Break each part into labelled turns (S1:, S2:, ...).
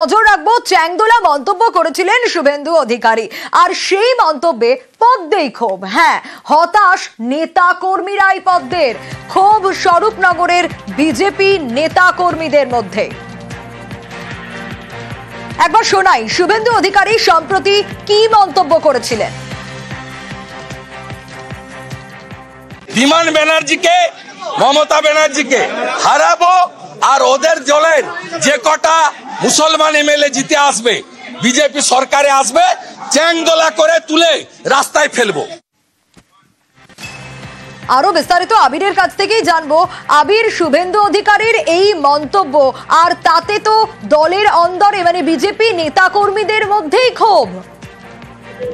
S1: নজর রাখবো, চ্যাংদোলা মন্তব্য করেছিলেন শুভেন্দু অধিকারী, আর সেই মন্তব্যে পদ্মেই ক্ষোভ। হ্যাঁ, হতাশ নেতা কর্মীরাই পদ্মের ক্ষোভ স্বরূপনগরের বিজেপি নেতা কর্মীদের মধ্যে। একবার শোনাই শুভেন্দু অধিকারী সম্প্রতি কি মন্তব্য করেছিলেন।
S2: বিমান ব্যানার্জিকে, মমতা ব্যানার্জিকে হারাবো, আর ওদের দলের যে কটা মুসলমান এমএলএ জিতে আসবে, বিজেপি সরকারে আসবে, চ্যাংদোলা করে তুলে রাস্তায় ফেলবো।
S1: আরো বিস্তারিত আবিরের কাছ থেকেই জানবো। আবির, শুভেন্দু অধিকারীর এই মন্তব্য, আর তাতে তো দলের অন্দরে মানে বিজেপি নেতা কর্মীদের মধ্যেই ক্ষোভ।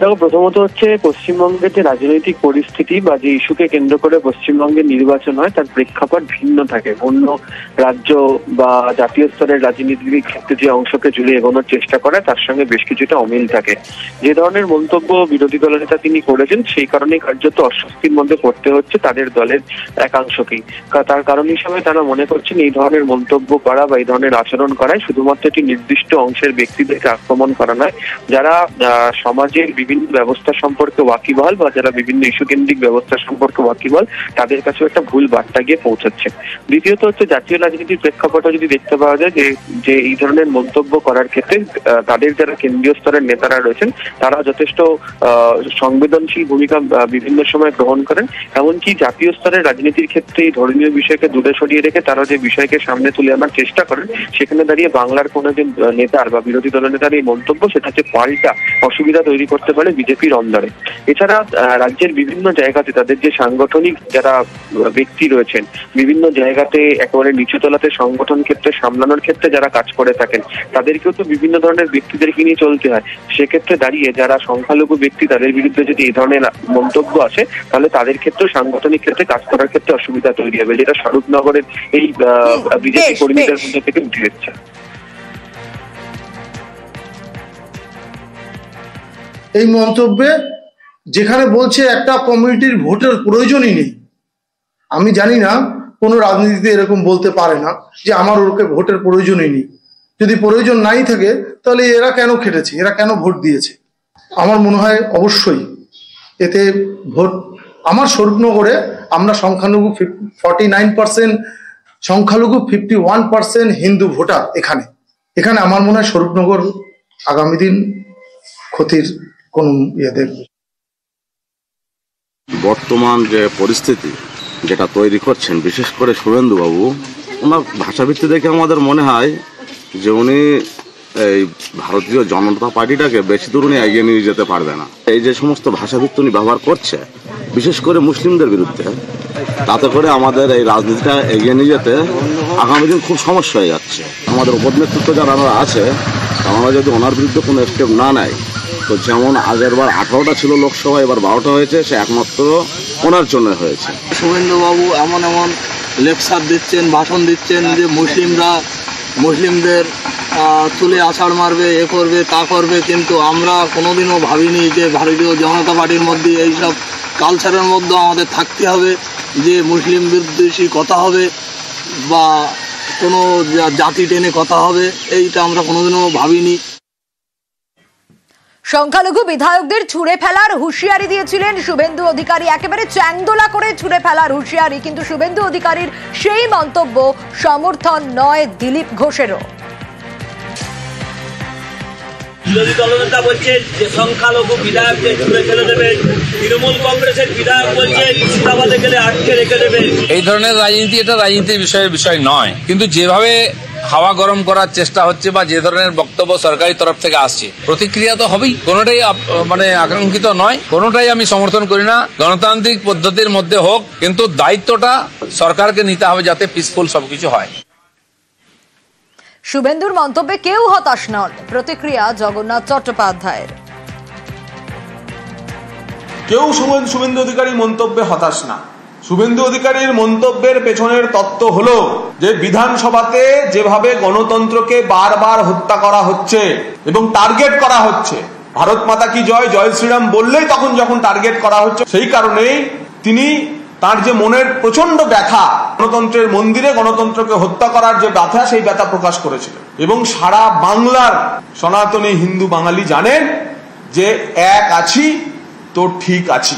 S3: দেখো, প্রথমত হচ্ছে পশ্চিমবঙ্গের যে রাজনৈতিক পরিস্থিতি বা যে ইস্যুকে কেন্দ্র করে পশ্চিমবঙ্গের নির্বাচন হয় তার প্রেক্ষাপট ভিন্ন থাকে। অন্য রাজ্য বা জাতীয় স্তরের রাজনীতির ক্ষেত্রে যে অংশকে জুড়ে এগোনোর চেষ্টা করে তার সঙ্গে বেশ কিছুটা অমিল থাকে। যে ধরনের মন্তব্য বিরোধী দলনেতা তিনি করেছেন, সেই কারণে কার্যত অস্বস্তির মধ্যে পড়তে হচ্ছে তাদের দলের একাংশকেই। তার কারণ হিসাবে তারা মনে করছেন এই ধরনের মন্তব্য করা বা এই ধরনের আচরণ করায় শুধুমাত্র একটি নির্দিষ্ট অংশের ব্যক্তিদেরকে আক্রমণ করা নয়, যারা সমাজের বিভিন্ন ব্যবস্থা সম্পর্কে ওয়াকিবহাল বা যারা বিভিন্ন ইস্যু কেন্দ্রিক ব্যবস্থা সম্পর্কে ওয়াকিবহাল, তাদের কাছেও একটা ভুল বার্তা গিয়ে পৌঁছাচ্ছে। দ্বিতীয়ত হচ্ছে জাতীয় রাজনীতির প্রেক্ষাপটে যদি দেখতে পাওয়া যায় যে এই ধরনের মন্তব্য করার ক্ষেত্রে তাদের যারা কেন্দ্রীয় স্তরের নেতারা রয়েছেন তারা যথেষ্ট সংবেদনশীল ভূমিকা বিভিন্ন সময় গ্রহণ করেন। এমনকি জাতীয় স্তরের রাজনীতির ক্ষেত্রে এই ধর্মীয় বিষয়কে দূরে সরিয়ে রেখে তারা যে বিষয়কে সামনে তুলে আনার চেষ্টা করেন, সেখানে দাঁড়িয়ে বাংলার কোনো যে নেতার বা বিরোধী দলনেতার এই মন্তব্য, সেটা হচ্ছে পাল্টা অসুবিধা তৈরি করতে পারে বিজেপির অন্দরে। এছাড়া রাজ্যের বিভিন্ন জায়গাতে তাদের যে সাংগঠনিক যারা ব্যক্তি রয়েছেন, বিভিন্ন জায়গাতে একেবারে নিচু তলাতে সংগঠন ক্ষেত্রে সামলানোর ক্ষেত্রে যারা কাজ করে থাকেন, তাদেরকেও তো বিভিন্ন ধরনের ব্যক্তিদেরকে নিয়ে চলতে হয়। সেক্ষেত্রে দাঁড়িয়ে যারা সংখ্যালঘু ব্যক্তি, তাদের বিরুদ্ধে যদি এই ধরনের মন্তব্য আসে, তাহলে তাদের ক্ষেত্রেও সাংগঠনিক ক্ষেত্রে কাজ করার ক্ষেত্রে অসুবিধা তৈরি হবে, যেটা স্বরূপনগরের এই বিজেপি কর্মীদের মধ্যে থেকে উঠে এসেছে।
S4: এই মন্তব্যে যেখানে বলছে একটা কমিউনিটির ভোটের প্রয়োজনই নেই, আমি জানি না কোনো রাজনীতিতে এরকম বলতে পারে না যে আমার ওরকে ভোটের প্রয়োজনই নেই। যদি প্রয়োজন নাই থাকে তাহলে এরা কেন খেটেছে, এরা কেন ভোট দিয়েছে? আমার মনে হয় অবশ্যই এতে ভোট, আমার স্বরূপনগরে আমরা সংখ্যালঘু 49%, সংখ্যালঘু 51% হিন্দু ভোটার। এখানে আমার মনে হয় স্বরূপনগর আগামী দিন ক্ষতির কোন ইয়ে দেখবে।
S5: বর্তমান যে পরিস্থিতি যেটা তৈরি করছেন, বিশেষ করে শুভেন্দু বাবু, ওনার ভাষাভিত্তি দেখে আমাদের মনে হয় যে উনি এই ভারতীয় জনতা পার্টিটাকে বেশি দূর উনি এগিয়ে নিয়ে যেতে পারবে না। এই যে সমস্ত ভাষাভিত্তি উনি ব্যবহার করছে, বিশেষ করে মুসলিমদের বিরুদ্ধে, তাতে করে আমাদের এই রাজনীতিটা এগিয়ে নিয়ে যেতে আগামী দিন খুব সমস্যা হয়ে যাচ্ছে। আমাদের উপর নেতৃত্ব যারা আছে, আমরা যদি ওনার বিরুদ্ধে কোনো স্টেপ না নেয়, তো যেমন আগেরবার 18টা ছিল লোকসভা, এবার 12টা হয়েছে, সে একমাত্র ওনার জন্য হয়েছে।
S6: শুভেন্দু বাবু এমন লেকচার দিচ্ছেন, ভাষণ দিচ্ছেন যে মুসলিমদের তুলে আছাড় মারবে, এ করবে, তা করবে, কিন্তু আমরা কোনোদিনও ভাবিনি যে ভারতীয় জনতা পার্টির মধ্যে এইসব কালচারের মধ্যে আমাদের থাকতে হবে, যে মুসলিম বিদ্বেষী কথা হবে বা কোনো জাতি টেনে কথা হবে, এইটা আমরা কোনোদিনও ভাবিনি।
S1: সংখ্যালঘু বিধায়কদের ছুঁড়ে ফেলার হুঁশিয়ারি দিয়েছিলেন শুভেন্দু অধিকারী, একেবারে চ্যাংদোলা করে ছুঁড়ে ফেলার হুঁশিয়ারি, কিন্তু শুভেন্দু অধিকারীর সেই মন্তব্য সমর্থন নয় দিলীপ ঘোষেরও।
S7: বিরোধী দলনেতা বলছেন যে সংখ্যালঘু বিধায়কদের ছুঁড়ে ফেলে দেবে, তৃণমূল কংগ্রেসের বিধায়ক বলছে মুর্শিদাবাদে গেলে আটকে রেখে দেবে।
S2: এই ধরনের রাজনীতি, এটা রাজনীতির বিষয় নয়, কিন্তু যেভাবে হাওয়া গরম করার চেষ্টা হচ্ছে বা যে ধরনের বক্তব্য সরকারি তরফ থেকে আসছে, প্রতিক্রিয়া তো হবেই। কোনোটাই মানে আকাঙ্ক্ষিত নয়, কোনোটাই আমি সমর্থন করি না। গণতান্ত্রিক পদ্ধতির মধ্যে হোক, কিন্তু দায়িত্বটা সরকারকে নিতে হবে যাতে পিসফুল সবকিছু হয়।
S1: শুভেন্দুর মন্তব্যে কেউ হতাশ নন, প্রতিক্রিয়া জগন্নাথ চট্টোপাধ্যায়ের।
S8: কেউ শুভেন্দু অধিকারীর মন্তব্যে হতাশ না। শুভেন্দু অধিকারীর মন্তব্যের পেছনের তত্ত্ব হলো যে বিধানসভাতে যেভাবে গণতন্ত্রকে বারবার হত্যা করা হচ্ছে এবং টার্গেট করা হচ্ছে, ভারত মাতা কি জয়, জয় শ্রীরাম বললেই যখন টার্গেট করা হচ্ছে, সেই কারণেই তিনি তার যে মনের প্রচন্ড ব্যথা, গণতন্ত্রের মন্দিরে গণতন্ত্রকে হত্যা করার যে ব্যথা, সেই ব্যথা প্রকাশ করেছিল। এবং সারা বাংলার সনাতনী হিন্দু বাঙালি জানেন যে এক আছি তো ঠিক আছি।